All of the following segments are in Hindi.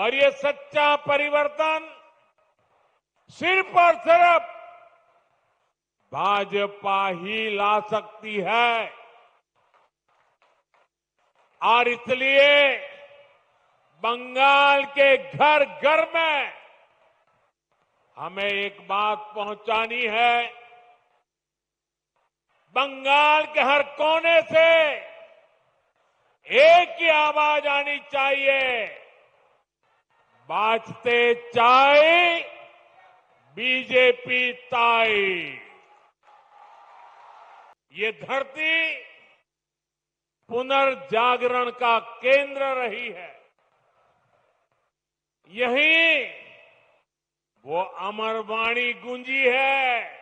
और ये सच्चा परिवर्तन सिर्फ और सिर्फ भाजपा ही ला सकती है। और इसलिए बंगाल के घर घर में हमें एक बात पहुंचानी है। बंगाल के हर कोने से एक ही आवाज आनी चाहिए, बाजते चाय बीजेपी ताई। ये धरती पुनर्जागरण का केंद्र रही है। यहीं वो अमर वाणी गूंजी है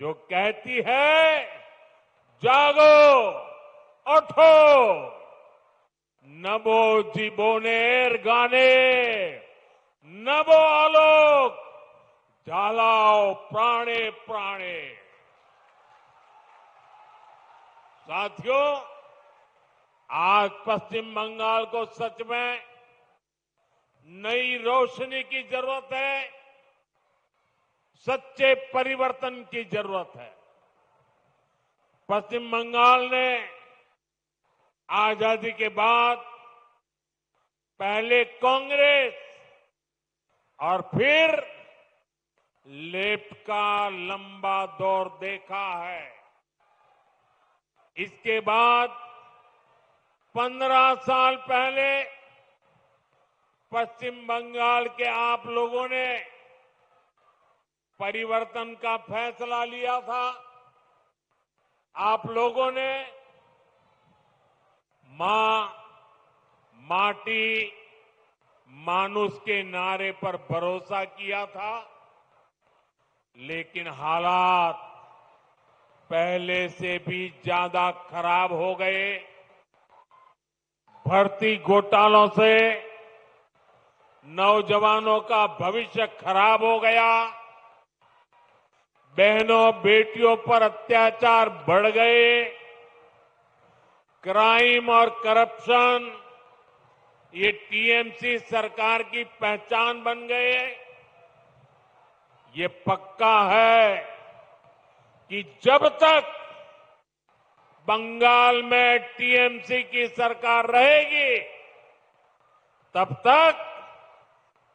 जो कहती है, जागो उठो नभो जीवोनेर गाने, नभो आलोक झालाओ प्राणे प्राणे। साथियों, आज पश्चिम बंगाल को सच में नई रोशनी की जरूरत है, सच्चे परिवर्तन की जरूरत है। पश्चिम बंगाल ने आजादी के बाद पहले कांग्रेस और फिर लेफ्ट का लंबा दौर देखा है। इसके बाद 15 साल पहले पश्चिम बंगाल के आप लोगों ने परिवर्तन का फैसला लिया था। आप लोगों ने मां, माटी, मानुष के नारे पर भरोसा किया था, लेकिन हालात पहले से भी ज्यादा खराब हो गए। भर्ती घोटालों से नौजवानों का भविष्य खराब हो गया। बहनों बेटियों पर अत्याचार बढ़ गए। क्राइम और करप्शन ये टीएमसी सरकार की पहचान बन गए। ये पक्का है कि जब तक बंगाल में टीएमसी की सरकार रहेगी, तब तक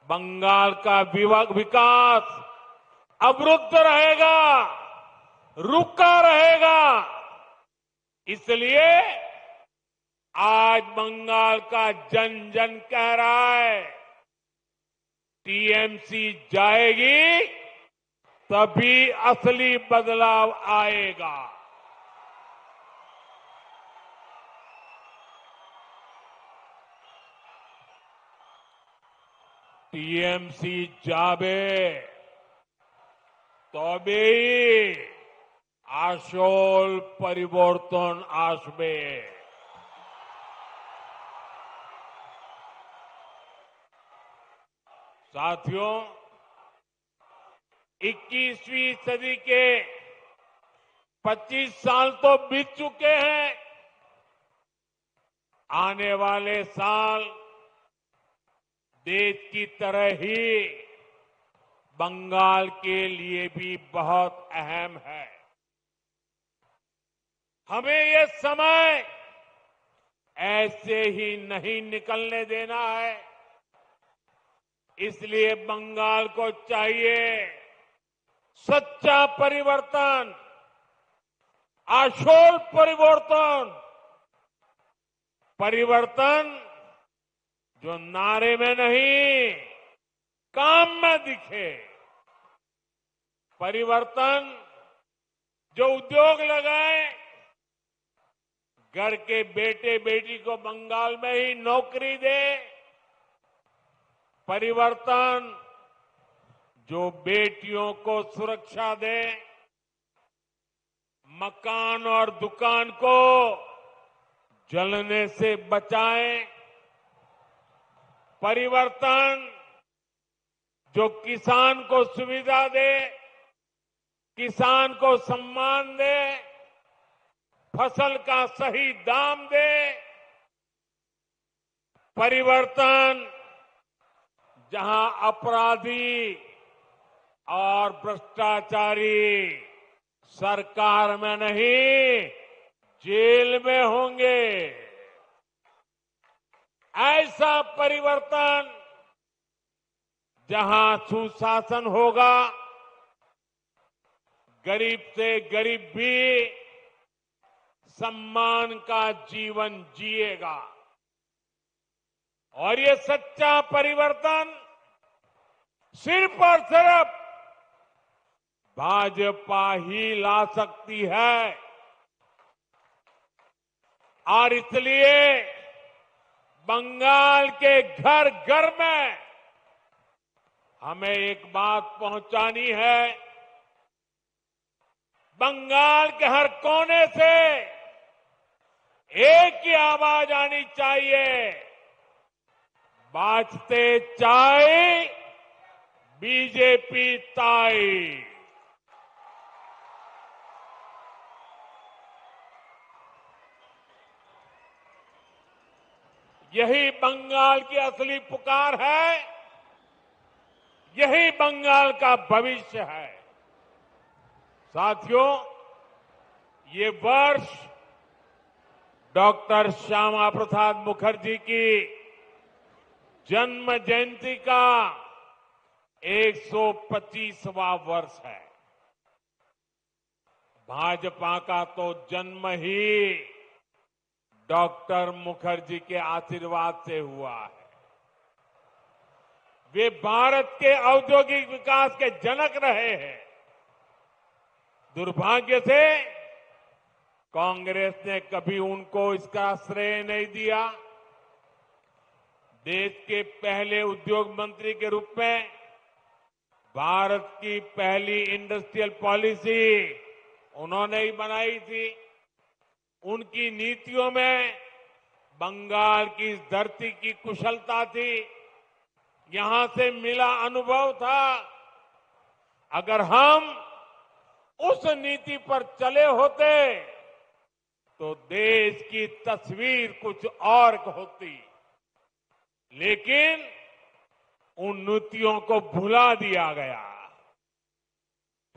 बंगाल का विकास अवरुद्ध रहेगा, रुका रहेगा। इसलिए आज बंगाल का जन जन कह रहा है, टीएमसी जाएगी तभी असली बदलाव आएगा। टीएमसी जाबे तबेई আসল परिवर्तन आसबे। साथियों, 21वीं सदी के 25 साल तो बीत चुके हैं। आने वाले साल देश की तरह ही बंगाल के लिए भी बहुत अहम है। हमें ये समय ऐसे ही नहीं निकलने देना है। इसलिए बंगाल को चाहिए सच्चा परिवर्तन, आशोल परिवर्तन, परिवर्तन जो नारे में नहीं काम में दिखे, परिवर्तन जो उद्योग लगाए, घर के बेटे बेटी को बंगाल में ही नौकरी दे, परिवर्तन जो बेटियों को सुरक्षा दे, मकान और दुकान को जलने से बचाए, परिवर्तन जो किसान को सुविधा दे, किसान को सम्मान दे, फसल का सही दाम दे, परिवर्तन जहां अपराधी और भ्रष्टाचारी सरकार में नहीं जेल में होंगे। ऐसा परिवर्तन जहां सुशासन होगा, गरीब से गरीब भी सम्मान का जीवन जिएगा। और ये सच्चा परिवर्तन सिर्फ और सिर्फ भाजपा ही ला सकती है। और इसलिए बंगाल के घर घर में हमें एक बात पहुंचानी है। बंगाल के हर कोने से एक ही आवाज आनी चाहिए, बाजते चाय बीजेपी ताई। यही बंगाल की असली पुकार है, यही बंगाल का भविष्य है। साथियों, ये वर्ष डॉक्टर श्यामा प्रसाद मुखर्जी की जन्म जयंती का 125वां वर्ष है। भाजपा का तो जन्म ही डॉक्टर मुखर्जी के आशीर्वाद से हुआ है। वे भारत के औद्योगिक विकास के जनक रहे हैं। दुर्भाग्य से कांग्रेस ने कभी उनको इसका श्रेय नहीं दिया। देश के पहले उद्योग मंत्री के रूप में भारत की पहली इंडस्ट्रियल पॉलिसी उन्होंने ही बनाई थी। उनकी नीतियों में बंगाल की इस धरती की कुशलता थी, यहां से मिला अनुभव था। अगर हम उस नीति पर चले होते तो देश की तस्वीर कुछ और होती, लेकिन उन नीतियों को भुला दिया गया।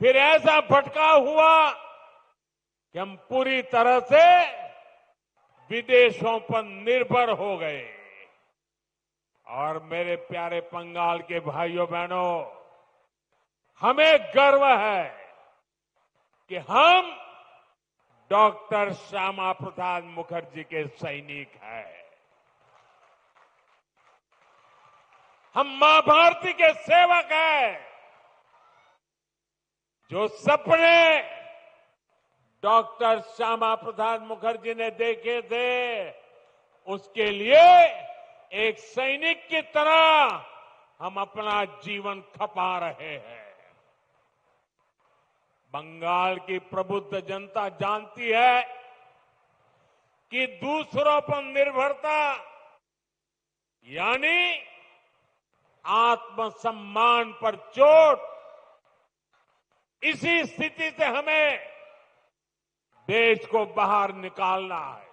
फिर ऐसा भटकाव हुआ कि हम पूरी तरह से विदेशों पर निर्भर हो गए। और मेरे प्यारे बंगाल के भाइयों बहनों, हमें गर्व है कि हम डॉक्टर श्यामा प्रसाद मुखर्जी के सैनिक हैं। हम मां भारती के सेवक हैं। जो सपने डॉक्टर श्यामा प्रसाद मुखर्जी ने देखे थे, उसके लिए एक सैनिक की तरह हम अपना जीवन खपा रहे हैं। बंगाल की प्रबुद्ध जनता जानती है कि दूसरों पर निर्भरता यानी आत्मसम्मान पर चोट, इसी स्थिति से हमें देश को बाहर निकालना है।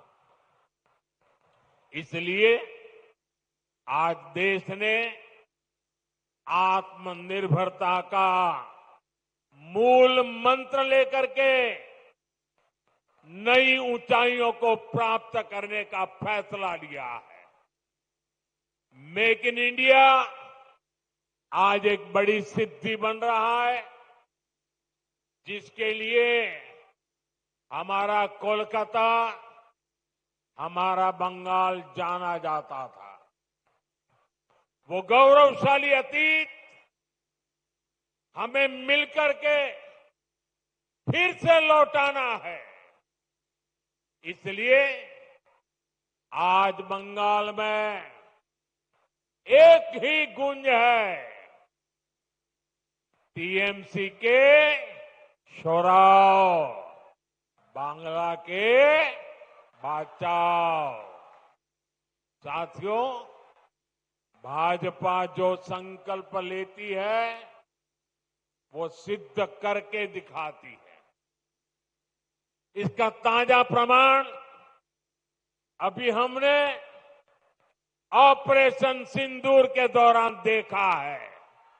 इसलिए आज देश ने आत्मनिर्भरता का मूल मंत्र लेकर के नई ऊंचाइयों को प्राप्त करने का फैसला लिया है। मेक इन इंडिया आज एक बड़ी सिद्धि बन रहा है, जिसके लिए हमारा कोलकाता, हमारा बंगाल जाना जाता था। वो गौरवशाली अतीत हमें मिलकर के फिर से लौटाना है। इसलिए आज बंगाल में एक ही गूंज है, टीएमसी के शोराव, बांग्ला के बचाओ। साथियों, भाजपा जो संकल्प लेती है वो सिद्ध करके दिखाती है। इसका ताजा प्रमाण अभी हमने ऑपरेशन सिंदूर के दौरान देखा है।